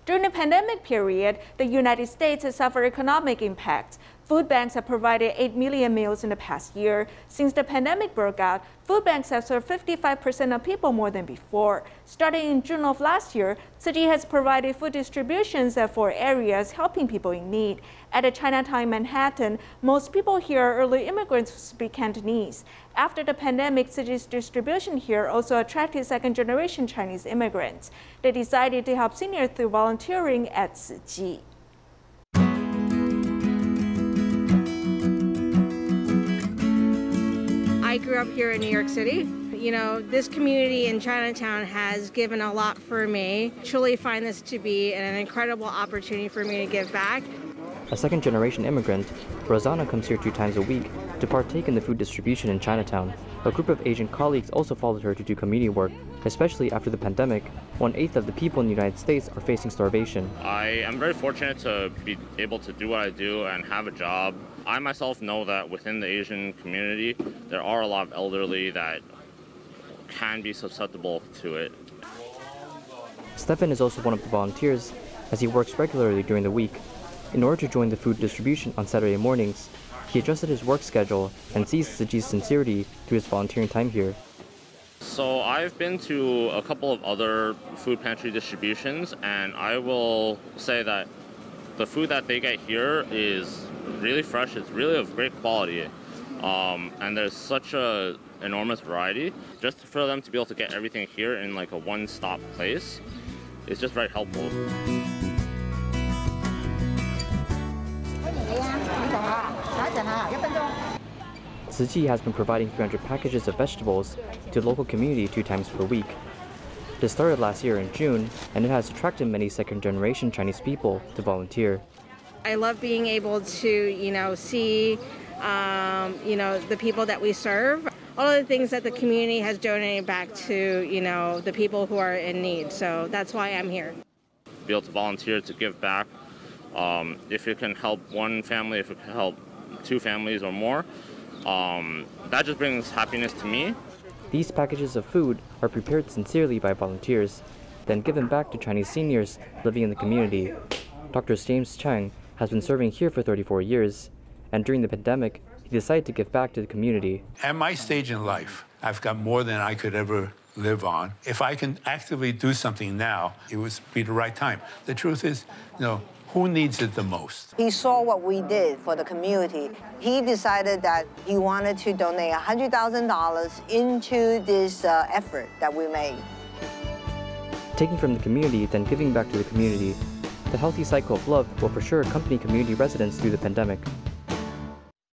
During the pandemic period, the United States has suffered economic impacts. Food banks have provided 8 million meals in the past year. Since the pandemic broke out, food banks have served 55% of people more than before. Starting in June of last year, Tzu Chi has provided food distributions at 4 areas, helping people in need. At the Chinatown in Manhattan, most people here are early immigrants who speak Cantonese. After the pandemic, Tzu Chi's distribution here also attracted second-generation Chinese immigrants. They decided to help seniors through volunteering at Tzu Chi. I grew up here in New York City. You know, this community in Chinatown has given a lot for me. Truly find this to be an incredible opportunity for me to give back. A second-generation immigrant, Rosanna comes here 2 times a week to partake in the food distribution in Chinatown. A group of Asian colleagues also followed her to do community work, especially after the pandemic. 1/8 of the people in the United States are facing starvation. I am very fortunate to be able to do what I do and have a job. I myself know that within the Asian community, there are a lot of elderly that can be susceptible to it. Stefan is also one of the volunteers, as he works regularly during the week. In order to join the food distribution on Saturday mornings, he adjusted his work schedule and sees Tzu Chi's sincerity through his volunteering time here. So I've been to a couple of other food pantry distributions, and I will say that the food that they get here is really fresh. It's really of great quality, and there's such a enormous variety. Just for them to be able to get everything here in like a one-stop place is just very helpful. Tzu Chi has been providing 300 packages of vegetables to the local community 2 times per week. This started last year in June, and it has attracted many second-generation Chinese people to volunteer. I love being able to, see, the people that we serve. All of the things that the community has donated back to, the people who are in need. So that's why I'm here. Be able to volunteer to give back. If it can help one family, if it can help 2 families or more, that just brings happiness to me. These packages of food are prepared sincerely by volunteers, then given back to Chinese seniors living in the community. Dr. James Chang has been serving here for 34 years, and during the pandemic, he decided to give back to the community. At my stage in life, I've got more than I could ever live on. If I can actively do something now, it would be the right time. The truth is, who needs it the most? He saw what we did for the community. He decided that he wanted to donate $100,000 into this effort that we made. Taking from the community, then giving back to the community, the healthy cycle of love will for sure accompany community residents through the pandemic.